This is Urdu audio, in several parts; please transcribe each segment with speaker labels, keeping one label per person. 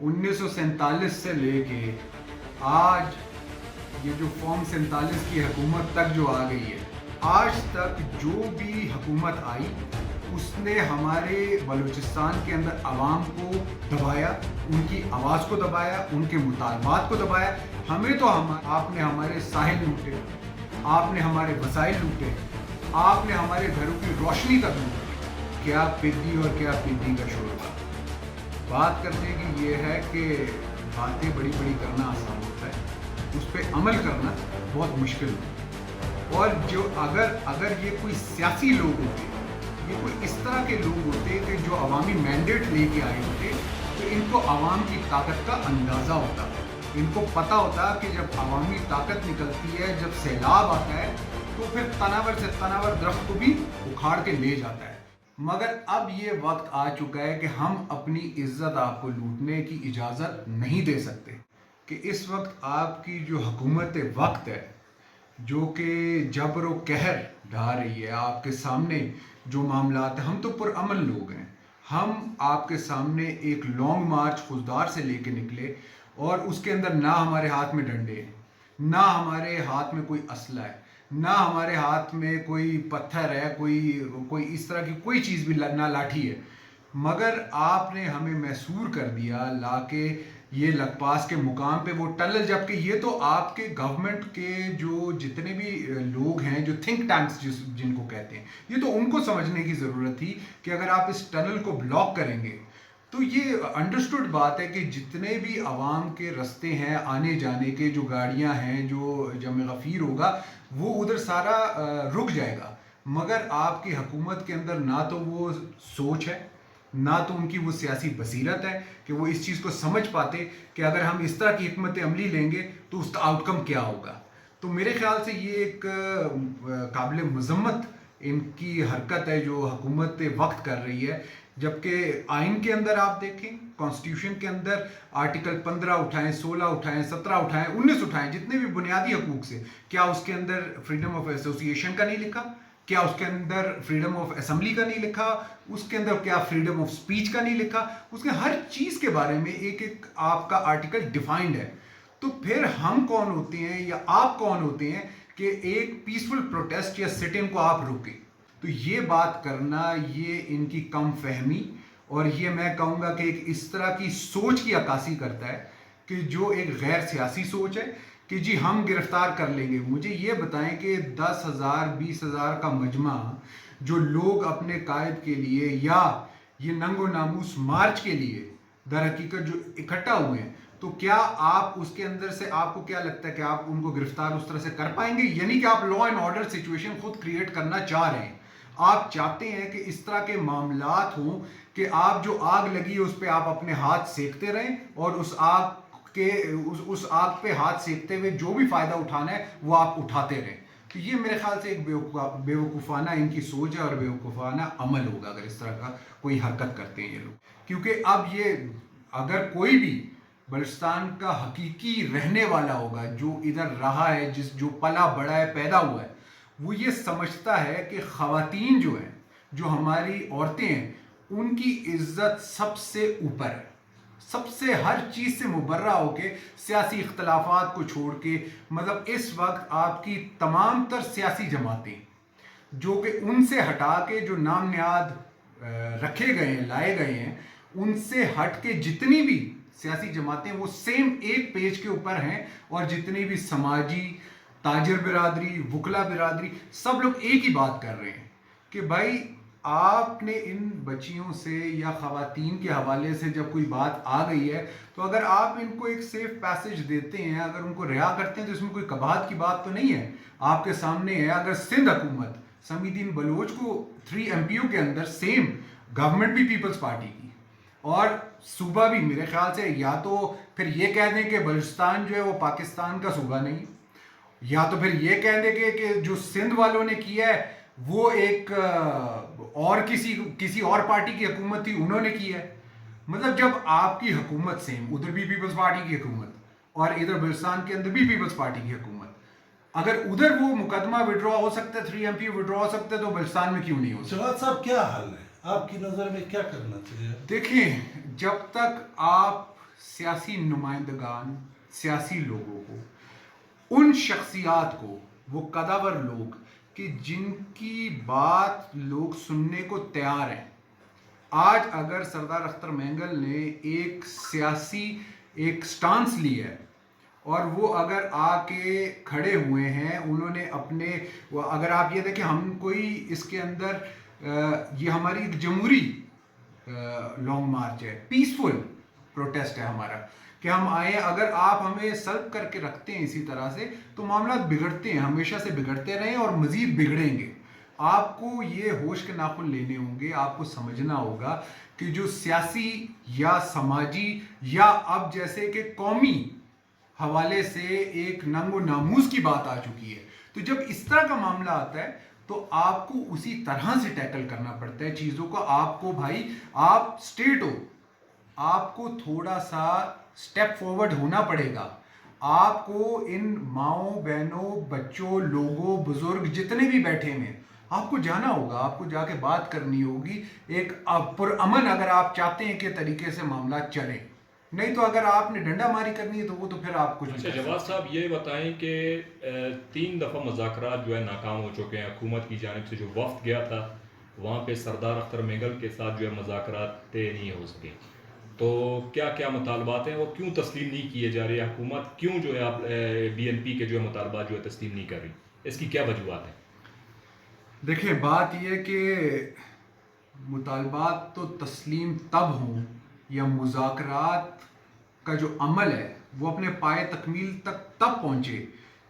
Speaker 1: 1947 سے لے کے آج یہ جو فارم 47 کی حکومت تک جو آ گئی ہے، آج تک جو بھی حکومت آئی اس نے ہمارے بلوچستان کے اندر عوام کو دبایا، ان کی آواز کو دبایا، ان کے مطالبات کو دبایا. ہمیں تو آپ نے ہمارے ساحل لوٹے، آپ نے ہمارے وسائل لوٹے، آپ نے ہمارے گھروں کی روشنی تک لوٹی. کیا پدی اور کیا پدی کا شوربہ. بات کرنے کی یہ ہے کہ باتیں بڑی بڑی کرنا آسان ہوتا ہے، اس پہ عمل کرنا بہت مشکل ہوتا ہے. اور جو اگر یہ کوئی سیاسی لوگ ہوتے، یہ کوئی اس طرح کے لوگ ہوتے کہ جو عوامی مینڈیٹ لے کے آئے ہوتے، تو ان کو عوام کی طاقت کا اندازہ ہوتا. ان کو پتہ ہوتا کہ جب عوامی طاقت نکلتی ہے، جب سیلاب آتا ہے، تو پھر تناور سے تناور درخت کو بھی اکھاڑ کے لے جاتا ہے. مگر اب یہ وقت آ چکا ہے کہ ہم اپنی عزت آپ کو لوٹنے کی اجازت نہیں دے سکتے. کہ اس وقت آپ کی جو حکومت وقت ہے، جو کہ جبر و قہر ڈھا رہی ہے آپ کے سامنے جو معاملات ہیں، ہم تو پرامن لوگ ہیں. ہم آپ کے سامنے ایک لانگ مارچ خضدار سے لے کے نکلے، اور اس کے اندر نہ ہمارے ہاتھ میں ڈنڈے ہیں، نہ ہمارے ہاتھ میں کوئی اسلحہ ہے، نہ ہمارے ہاتھ میں کوئی پتھر ہے، کوئی اس طرح کی کوئی چیز بھی نہ لاٹھی ہے. مگر آپ نے ہمیں محصور کر دیا لا کے یہ لکپاس کے مقام پہ وہ ٹنل، جبکہ یہ تو آپ کے گورنمنٹ کے جو جتنے بھی لوگ ہیں، جو تھنک ٹینکس جن کو کہتے ہیں، یہ تو ان کو سمجھنے کی ضرورت تھی کہ اگر آپ اس ٹنل کو بلاک کریں گے تو یہ انڈرسٹوڈ بات ہے کہ جتنے بھی عوام کے رستے ہیں آنے جانے کے، جو گاڑیاں ہیں، جو جمع غفیر ہوگا، وہ ادھر سارا رک جائے گا. مگر آپ کی حکومت کے اندر نہ تو وہ سوچ ہے، نہ تو ان کی وہ سیاسی بصیرت ہے کہ وہ اس چیز کو سمجھ پاتے کہ اگر ہم اس طرح کی حکمت عملی لیں گے تو اس کا آؤٹ کم کیا ہوگا. تو میرے خیال سے یہ ایک قابل مذمت ان کی حرکت ہے جو حکومت وقت کر رہی ہے. جبکہ آئین کے اندر آپ دیکھیں، کانسٹیٹیوشن کے اندر آرٹیکل 15 اٹھائیں، 16 اٹھائیں، 17 اٹھائیں، 19 اٹھائیں، جتنے بھی بنیادی حقوق سے، کیا اس کے اندر فریڈم آف ایسوسیشن کا نہیں لکھا؟ کیا اس کے اندر فریڈم آف اسمبلی کا نہیں لکھا؟ اس کے اندر کیا فریڈم آف سپیچ کا نہیں لکھا؟ اس کے ہر چیز کے بارے میں ایک ایک آپ کا آرٹیکل ڈیفائنڈ ہے. تو پھر ہم کون ہوتے ہیں یا آپ کون ہوتے ہیں کہ ایک پیسفل پروٹیسٹ یا سٹ ان کو آپ روکیں؟ تو یہ بات کرنا، یہ ان کی کم فہمی، اور یہ میں کہوں گا کہ ایک اس طرح کی سوچ کی عکاسی کرتا ہے کہ جو ایک غیر سیاسی سوچ ہے کہ جی ہم گرفتار کر لیں گے. مجھے یہ بتائیں کہ 10,000 20,000 کا مجمع جو لوگ اپنے قائد کے لیے یا یہ ننگ و ناموس مارچ کے لیے در حقیقت جو اکٹھا ہوئے ہیں، تو کیا آپ اس کے اندر سے، آپ کو کیا لگتا ہے کہ آپ ان کو گرفتار اس طرح سے کر پائیں گے؟ یعنی کہ آپ لا اینڈ آرڈر سچویشن خود کریٹ کرنا چاہ رہے ہیں. آپ چاہتے ہیں کہ اس طرح کے معاملات ہوں کہ آپ جو آگ لگی ہے اس پہ آپ اپنے ہاتھ سیکتے رہیں، اور اس آگ پہ ہاتھ سیکتے ہوئے جو بھی فائدہ اٹھانا ہے وہ آپ اٹھاتے رہیں. تو یہ میرے خیال سے ایک بیوقوفانہ ان کی سوچ ہے اور بیوقوفانہ عمل ہوگا اگر اس طرح کا کوئی حرکت کرتے ہیں یہ لوگ. کیونکہ اب یہ اگر کوئی بھی بلوچستان کا حقیقی رہنے والا ہوگا، جو ادھر رہا ہے، جو پلا بڑا ہے، پیدا ہوا ہے، وہ یہ سمجھتا ہے کہ خواتین جو ہیں، جو ہماری عورتیں ہیں، ان کی عزت سب سے اوپر ہے. سب سے ہر چیز سے مبرہ ہو کے، سیاسی اختلافات کو چھوڑ کے، مطلب اس وقت آپ کی تمام تر سیاسی جماعتیں جو کہ ان سے ہٹا کے جو نام نہاد رکھے گئے ہیں، لائے گئے ہیں، ان سے ہٹ کے جتنی بھی سیاسی جماعتیں وہ سیم ایک پیج کے اوپر ہیں. اور جتنی بھی سماجی، تاجر برادری، وکلا برادری، سب لوگ ایک ہی بات کر رہے ہیں کہ بھائی آپ نے ان بچیوں سے یا خواتین کے حوالے سے جب کوئی بات آ گئی ہے، تو اگر آپ ان کو ایک سیف پیسج دیتے ہیں، اگر ان کو رہا کرتے ہیں، تو اس میں کوئی قباحت کی بات تو نہیں ہے. آپ کے سامنے ہے، اگر سندھ حکومت سمیع الدین بلوچ کو 3 MP کے اندر سیم گورنمنٹ بھی پیپلز پارٹی کی، اور صوبہ بھی میرے خیال سے، یا تو پھر یہ کہہ دیں کہ بلوچستان جو ہے وہ پاکستان کا صوبہ نہیں، یا تو پھر یہ کہہ دیں کہ جو سندھ والوں نے کیا ہے وہ ایک اور کسی اور پارٹی کی حکومت تھی، انہوں نے کی ہے. مطلب جب آپ کی حکومت سیم، ادھر بھی پیپلز پارٹی کی حکومت اور ادھر بلوچستان کے اندر بھی پیپلز پارٹی کی حکومت، اگر ادھر وہ مقدمہ وڈرا ہو سکتا ہے، 3 MP وڈرا ہو سکتا ہے، تو بلوچستان میں کیوں نہیں ہو سکتا؟
Speaker 2: جواد صاحب، کیا حل ہے آپ کی نظر میں؟ کیا کرنا چاہیے؟
Speaker 1: دیکھیں، جب تک آپ سیاسی نمائندگان، سیاسی لوگوں کو، ان شخصیات کو، وہ قداور لوگ کہ جن کی بات لوگ سننے کو تیار ہیں. آج اگر سردار اختر مینگل نے ایک سیاسی ایک سٹانس لی ہے اور وہ اگر آ کے کھڑے ہوئے ہیں، انہوں نے اپنے، اگر آپ یہ دیکھیں ہم کوئی اس کے اندر یہ ہماری ایک جمہوری لانگ مارچ ہے، پیسفل پروٹیسٹ ہے ہمارا کہ ہم آئے. اگر آپ ہمیں سلب کر کے رکھتے ہیں اسی طرح سے تو معاملات بگڑتے ہیں، ہمیشہ سے بگڑتے رہیں اور مزید بگڑیں گے. آپ کو یہ ہوش کے ناخن لینے ہوں گے، آپ کو سمجھنا ہوگا کہ جو سیاسی یا سماجی یا اب جیسے کہ قومی حوالے سے ایک ننگ و ناموس کی بات آ چکی ہے، تو جب اس طرح کا معاملہ آتا ہے تو آپ کو اسی طرح سے ٹیکل کرنا پڑتا ہے چیزوں کو. آپ کو بھائی، آپ اسٹیٹ ہو، آپ کو تھوڑا سا اسٹیپ فارورڈ ہونا پڑے گا. آپ کو ان ماؤں بہنوں بچوں لوگوں بزرگ جتنے بھی بیٹھے ہیں، آپ کو جانا ہوگا، آپ کو جا کے بات کرنی ہوگی ایک پرامن، اگر آپ چاہتے ہیں کہ طریقے سے معاملات چلیں. نہیں تو اگر آپ نے ڈنڈا ماری کرنی ہے تو وہ تو پھر آپ کچھ نہیں
Speaker 2: اچھا
Speaker 1: کر
Speaker 2: جواد
Speaker 1: سکتے.
Speaker 2: صاحب، یہ بتائیں کہ 3 دفعہ مذاکرات جو ہے ناکام ہو چکے ہیں. حکومت کی جانب سے جو وفد گیا تھا وہاں پہ سردار اختر مینگل کے ساتھ جو ہے مذاکرات طے نہیں ہو سکے. تو کیا کیا مطالبات ہیں وہ کیوں تسلیم نہیں کیے جا رہے؟ حکومت کیوں جو ہے آپ بی این پی کے جو ہے مطالبات جو ہے تسلیم نہیں کر رہی؟ اس کی کیا وجوہات ہیں؟
Speaker 1: دیکھیں، بات یہ کہ مطالبات تو تسلیم تب ہوں یا مذاکرات کا جو عمل ہے وہ اپنے پائے تکمیل تک تب پہنچے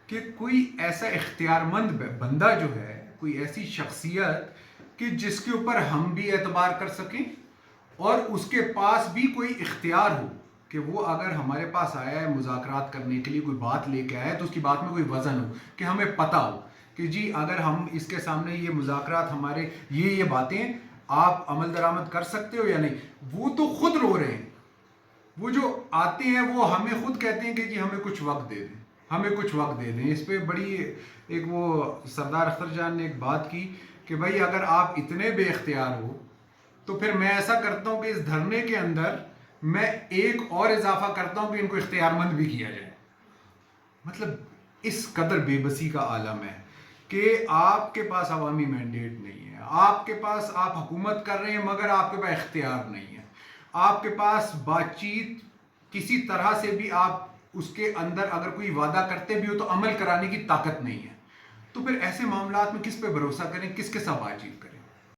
Speaker 1: کہ کوئی ایسا اختیار مند بندہ جو ہے، کوئی ایسی شخصیت کہ جس کے اوپر ہم بھی اعتبار کر سکیں اور اس کے پاس بھی کوئی اختیار ہو کہ وہ اگر ہمارے پاس آیا ہے مذاکرات کرنے کے لیے، کوئی بات لے کے آیا ہے تو اس کی بات میں کوئی وزن ہو، کہ ہمیں پتہ ہو کہ جی اگر ہم اس کے سامنے یہ مذاکرات ہمارے یہ باتیں آپ عمل درآمد کر سکتے ہو یا نہیں. وہ تو خود رو رہے ہیں، وہ جو آتے ہیں وہ ہمیں خود کہتے ہیں کہ جی ہمیں کچھ وقت دے دیں، ہمیں کچھ وقت دے دیں. اس پہ بڑی ایک وہ سردار اختر جان نے ایک بات کی کہ بھائی اگر آپ اتنے بے اختیار ہو تو پھر میں ایسا کرتا ہوں کہ اس دھرنے کے اندر میں ایک اور اضافہ کرتا ہوں کہ ان کو اختیار مند بھی کیا جائے. مطلب اس قدر بے بسی کا عالم ہے کہ آپ کے پاس عوامی مینڈیٹ نہیں ہے، آپ کے پاس آپ حکومت کر رہے ہیں مگر آپ کے پاس اختیار نہیں ہے، آپ کے پاس بات چیت کسی طرح سے بھی آپ اس کے اندر اگر کوئی وعدہ کرتے بھی ہو تو عمل کرانے کی طاقت نہیں ہے. تو پھر ایسے معاملات میں کس پہ بھروسہ کریں، کس کے ساتھ بات چیت کریں؟